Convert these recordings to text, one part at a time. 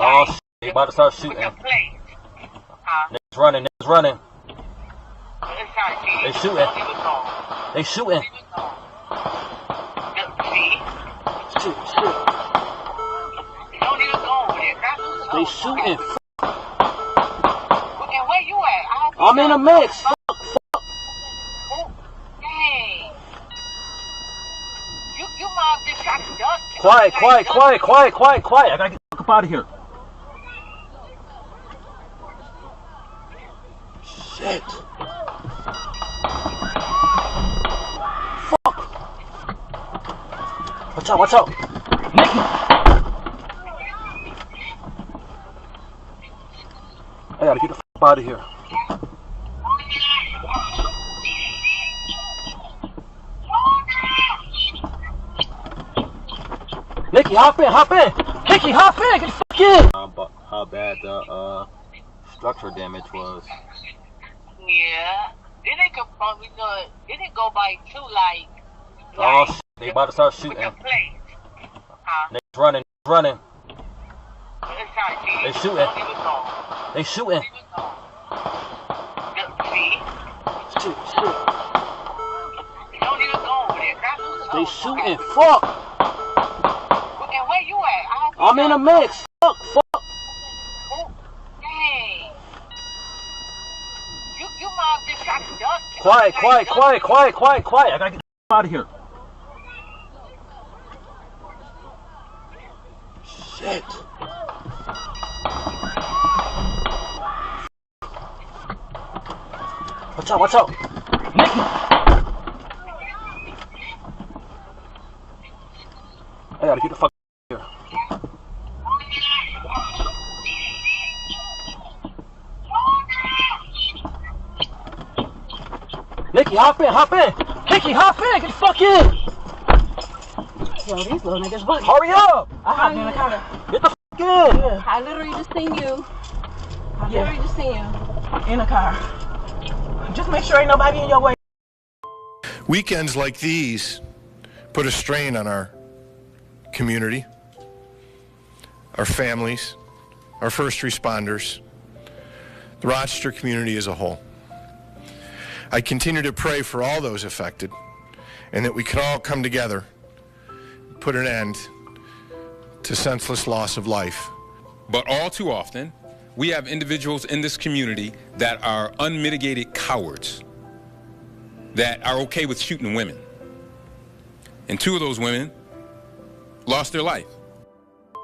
Oh shit, they about to start shooting. Niggas running, niggas running. They shooting. They shooting. Shoot, shoot. They shooting. Where you at? I'm in a mix. Dang. You mom just got ducked. Quiet, quiet, quiet, quiet, quiet, quiet. I gotta get the fuck up out of here. Shit. Fuck. Watch out, watch out. Nikki. I gotta get the fuck out of here. Nikki, hop in, hop in! Nikki, hop in! Get the fuck in! How bad the structure damage was. Yeah. Didn't go by too like. Oh shit, they about to start shooting. Niggas running, niggas running. They shooting. They shooting. Shoot, shoot. Don't even go over there. They shooting. Fuck. Where you at? I'm in a mix. Fuck, fuck. Dang. You mom just got ducked. Quiet, quiet, quiet, quiet, quiet, quiet. I gotta get the out of here. Shit. Watch out, watch out. Nikki. I gotta get the fuck out of here. Nikki, hop in, hop in! Nikki, hop in! Get the fuck in! Yo, these little niggas what? Hurry up! I hopped in the car. Get the fuck in! Yeah. I literally just seen you. In the car. Just make sure ain't nobody in your way. Weekends like these put a strain on our community, our families, our first responders, the Rochester community as a whole. I continue to pray for all those affected and that we can all come together, put an end to senseless loss of life. But all too often, we have individuals in this community that are unmitigated cowards, that are okay with shooting women. And two of those women lost their life.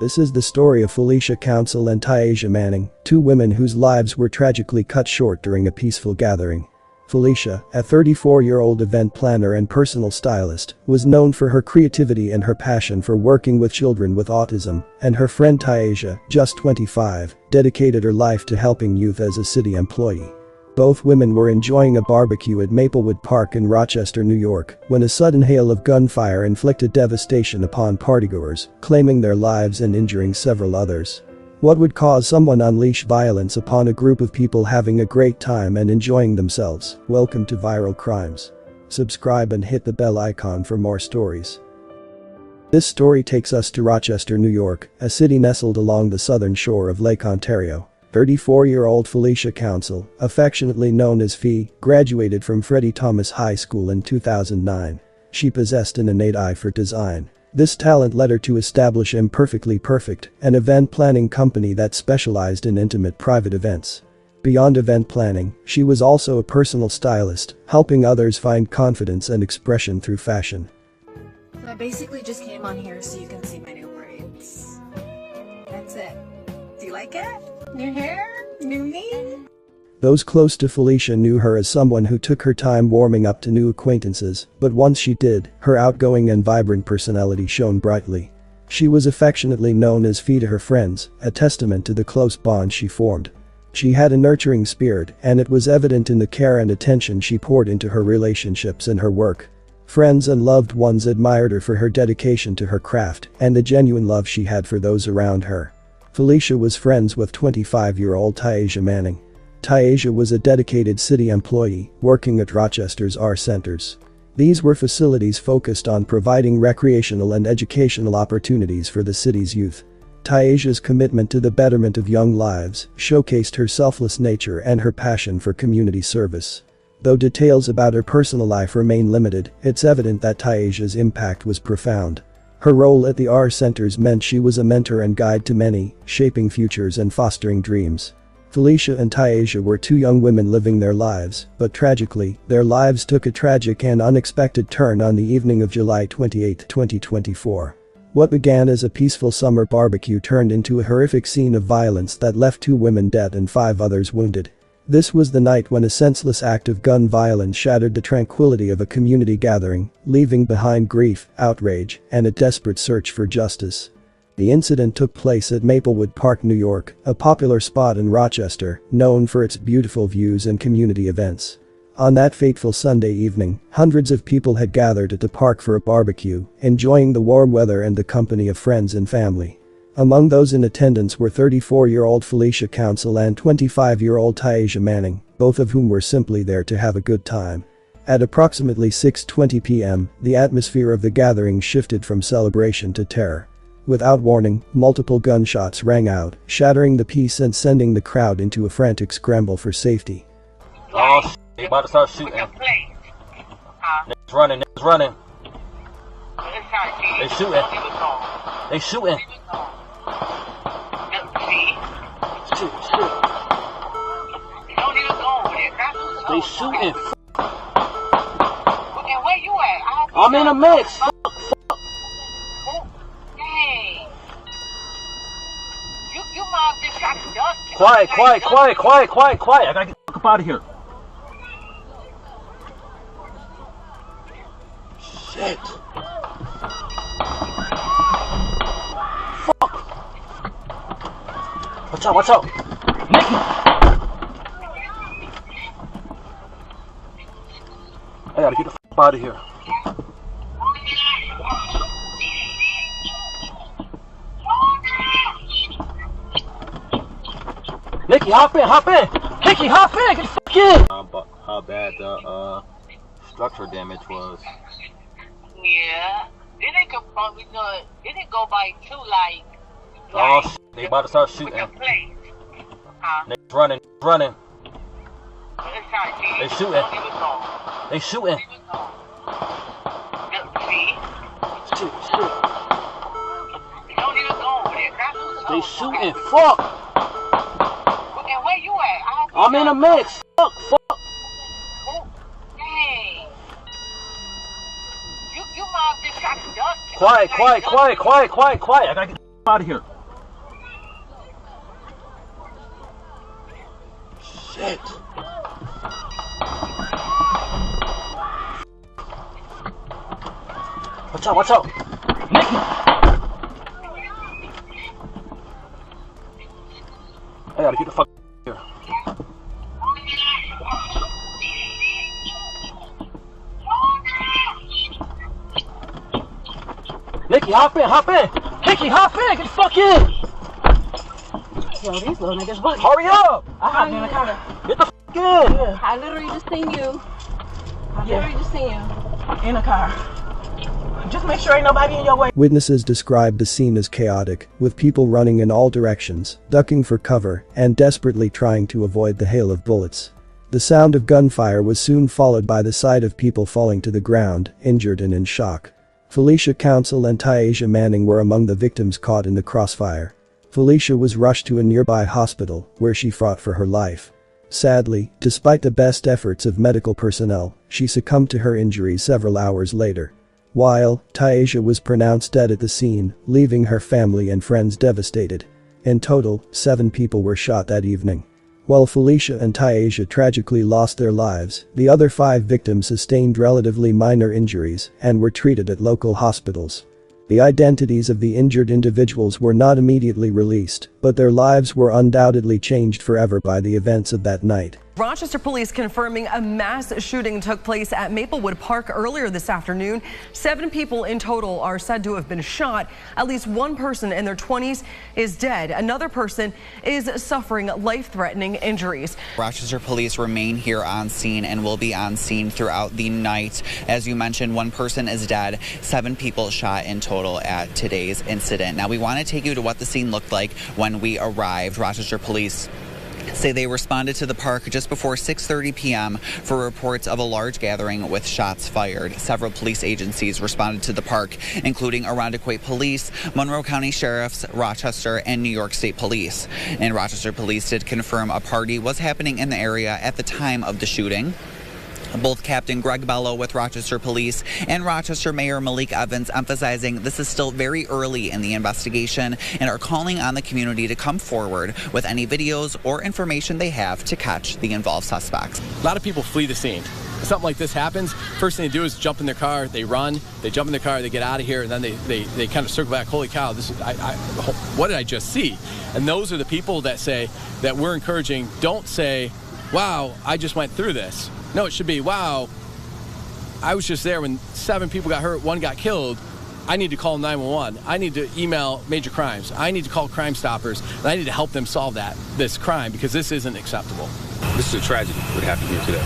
This is the story of Felicia Council and Ty'Asia Manning, two women whose lives were tragically cut short during a peaceful gathering. Felicia, a 34-year-old event planner and personal stylist, was known for her creativity and her passion for working with children with autism, and her friend Ty'Asia, just 25, dedicated her life to helping youth as a city employee. Both women were enjoying a barbecue at Maplewood Park in Rochester, New York, when a sudden hail of gunfire inflicted devastation upon partygoers, claiming their lives and injuring several others. What would cause someone to unleash violence upon a group of people having a great time and enjoying themselves? Welcome to Viral Crimes. Subscribe and hit the bell icon for more stories. This story takes us to Rochester, New York, a city nestled along the southern shore of Lake Ontario. 34-year-old Felicia Council, affectionately known as Fee, graduated from Freddie Thomas High School in 2009. She possessed an innate eye for design. This talent led her to establish Imperfectly Perfect, an event planning company that specialized in intimate private events. Beyond event planning, she was also a personal stylist, helping others find confidence and expression through fashion. So I basically just came on here so you can see my new braids. That's it. Do you like it? New hair? New me? Those close to Felicia knew her as someone who took her time warming up to new acquaintances, but once she did, her outgoing and vibrant personality shone brightly. She was affectionately known as Fee to her friends, a testament to the close bond she formed. She had a nurturing spirit, and it was evident in the care and attention she poured into her relationships and her work. Friends and loved ones admired her for her dedication to her craft and the genuine love she had for those around her. Felicia was friends with 25-year-old Ty'Asia Manning. Ty'Asia was a dedicated city employee, working at Rochester's R Centers. These were facilities focused on providing recreational and educational opportunities for the city's youth. Taisha's commitment to the betterment of young lives showcased her selfless nature and her passion for community service. Though details about her personal life remain limited, it's evident that Taisha's impact was profound. Her role at the R Centers meant she was a mentor and guide to many, shaping futures and fostering dreams. Felicia and Taisha were two young women living their lives, but tragically, their lives took a tragic and unexpected turn on the evening of July 28, 2024. What began as a peaceful summer barbecue turned into a horrific scene of violence that left 2 women dead and 5 others wounded. This was the night when a senseless act of gun violence shattered the tranquility of a community gathering, leaving behind grief, outrage, and a desperate search for justice. The incident took place at Maplewood Park, New York, a popular spot in Rochester, known for its beautiful views and community events. On that fateful Sunday evening, hundreds of people had gathered at the park for a barbecue, enjoying the warm weather and the company of friends and family. Among those in attendance were 34-year-old Felicia Council and 25-year-old Taisha Manning, both of whom were simply there to have a good time. At approximately 6:20 p.m., the atmosphere of the gathering shifted from celebration to terror. Without warning, multiple gunshots rang out, shattering the peace and sending the crowd into a frantic scramble for safety. Oh, shit. They about to start shooting. Niggas running, niggas running. They shooting. They shooting. Shoot. They shooting. And where you at? I'm in a mix. Hey. You mom just got dusted. Quiet. I gotta get the fuck up out of here. Shit. Fuck. Watch out. Nikki. I gotta get the fuck out of here. Nikki, hop in. Nikki, hop in. Get the fuck in. How bad the structure damage was. Yeah. It didn't confirm because it didn't go by too Oh, shit. They about to start shooting. Niggas running. They shooting. Shoot. They shooting. Fuck. And where you at? I'm in a mix. Fuck. Hey. You mom just got dusted. Quiet. I gotta get the fuck out of here. Shit. Watch out. Nikki. I gotta get the fuck out of here. Nikki, hop in. Nikki, hop in. Get the fuck in. Yo, these little niggas bugging. Hurry up. I hopped in the car. Get the fuck in. Yeah, I literally just seen you. in the car. Just make sure ain't nobody in your way. Witnesses described the scene as chaotic, with people running in all directions, ducking for cover, and desperately trying to avoid the hail of bullets. The sound of gunfire was soon followed by the sight of people falling to the ground, injured and in shock. Felicia Council and Taisha Manning were among the victims caught in the crossfire. Felicia was rushed to a nearby hospital, where she fought for her life. Sadly, despite the best efforts of medical personnel, she succumbed to her injuries several hours later. While Taisha was pronounced dead at the scene, leaving her family and friends devastated. In total, 7 people were shot that evening. While Felicia and Taisha tragically lost their lives, the other 5 victims sustained relatively minor injuries and were treated at local hospitals. The identities of the injured individuals were not immediately released, but their lives were undoubtedly changed forever by the events of that night. Rochester police confirming a mass shooting took place at Maplewood Park earlier this afternoon. 7 people in total are said to have been shot. At least one person in their 20s is dead. Another person is suffering life-threatening injuries. Rochester police remain here on scene and will be on scene throughout the night. As you mentioned, one person is dead, 7 people shot in total at today's incident. Now, we want to take you to what the scene looked like when we arrived. Rochester police say they responded to the park just before 6:30 p.m. for reports of a large gathering with shots fired. Several police agencies responded to the park, including Irondequoit Police, Monroe County Sheriff's, Rochester, and New York State Police. And Rochester Police did confirm a party was happening in the area at the time of the shooting. Both Captain Greg Bello with Rochester Police and Rochester Mayor Malik Evans emphasizing this is still very early in the investigation and are calling on the community to come forward with any videos or information they have to catch the involved suspects. A lot of people flee the scene. If something like this happens, first thing they do is jump in their car, they run, they jump in their car, they get out of here, and then they kind of circle back. Holy cow, what did I just see? And those are the people that say, that we're encouraging, don't say, wow, I just went through this. No, it should be, wow, I was just there when 7 people got hurt, 1 got killed. I need to call 911. I need to email Major Crimes. I need to call Crime Stoppers, and I need to help them solve this crime because this isn't acceptable. This is a tragedy what happened here today.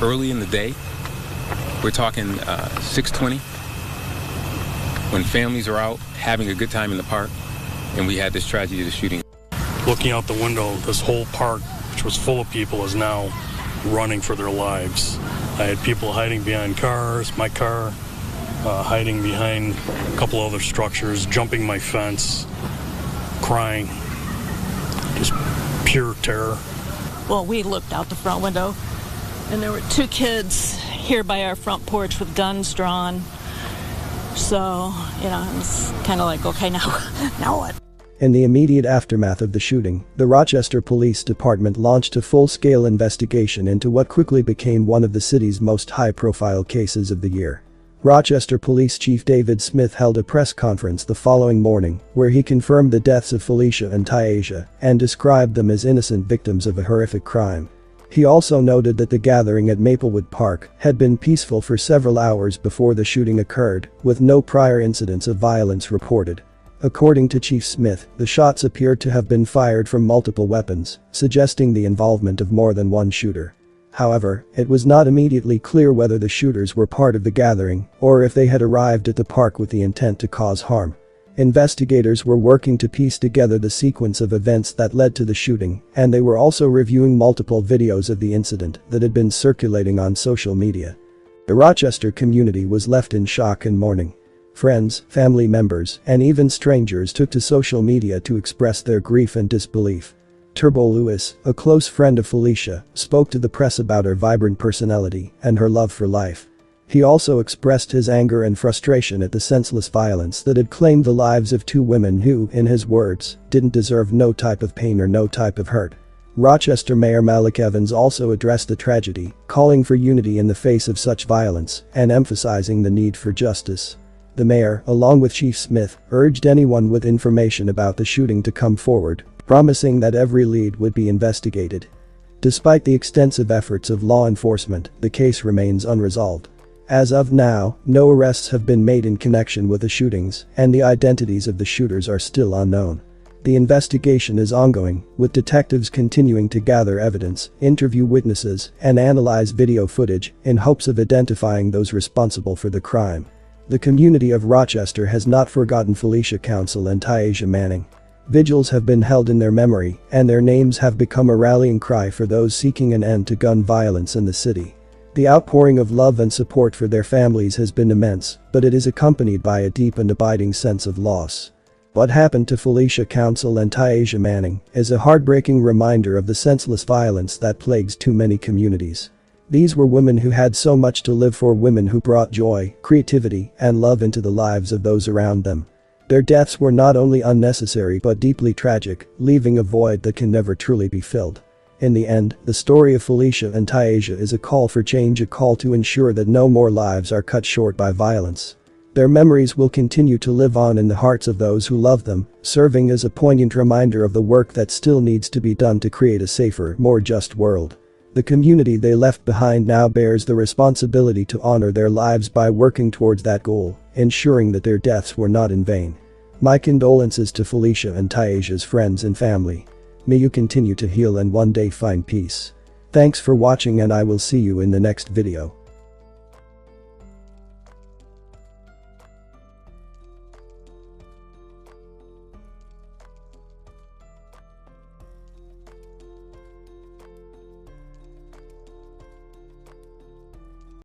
Early in the day, we're talking 6:20, when families are out having a good time in the park, and we had this tragedy of the shooting. Looking out the window, this whole park, which was full of people, is now running for their lives. I had people hiding behind cars, my car, hiding behind a couple other structures, jumping my fence, crying, just pure terror. Well, we looked out the front window, and there were 2 kids here by our front porch with guns drawn. So, it's kind of like, okay, now what? In the immediate aftermath of the shooting, the Rochester Police Department launched a full-scale investigation into what quickly became one of the city's most high-profile cases of the year. Rochester Police Chief David Smith held a press conference the following morning where he confirmed the deaths of Felicia and Tyasha and described them as innocent victims of a horrific crime. He also noted that the gathering at Maplewood Park had been peaceful for several hours before the shooting occurred, with no prior incidents of violence reported. According to Chief Smith, the shots appeared to have been fired from multiple weapons, suggesting the involvement of more than one shooter. However, it was not immediately clear whether the shooters were part of the gathering or if they had arrived at the park with the intent to cause harm. Investigators were working to piece together the sequence of events that led to the shooting, and they were also reviewing multiple videos of the incident that had been circulating on social media. The Rochester community was left in shock and mourning. Friends, family members, and even strangers took to social media to express their grief and disbelief. Turbo Lewis, a close friend of Felicia, spoke to the press about her vibrant personality and her love for life. He also expressed his anger and frustration at the senseless violence that had claimed the lives of 2 women who, in his words, didn't deserve no type of pain or no type of hurt. Rochester Mayor Malik Evans also addressed the tragedy, calling for unity in the face of such violence and emphasizing the need for justice. The mayor, along with Chief Smith, urged anyone with information about the shooting to come forward, promising that every lead would be investigated. Despite the extensive efforts of law enforcement, the case remains unresolved. As of now, no arrests have been made in connection with the shootings, and the identities of the shooters are still unknown. The investigation is ongoing, with detectives continuing to gather evidence, interview witnesses, and analyze video footage in hopes of identifying those responsible for the crime. The community of Rochester has not forgotten Felicia Council and Tyasha Manning. Vigils have been held in their memory, and their names have become a rallying cry for those seeking an end to gun violence in the city. The outpouring of love and support for their families has been immense, but it is accompanied by a deep and abiding sense of loss. What happened to Felicia Council and Tyasha Manning is a heartbreaking reminder of the senseless violence that plagues too many communities. These were women who had so much to live for, women who brought joy, creativity, and love into the lives of those around them. Their deaths were not only unnecessary but deeply tragic, leaving a void that can never truly be filled. In the end, the story of Felicia and Tyasha is a call for change, a call to ensure that no more lives are cut short by violence. Their memories will continue to live on in the hearts of those who love them, serving as a poignant reminder of the work that still needs to be done to create a safer, more just world. The community they left behind now bears the responsibility to honor their lives by working towards that goal, ensuring that their deaths were not in vain. My condolences to Felicia and Tyasia's friends and family. May you continue to heal and one day find peace. Thanks for watching, and I will see you in the next video.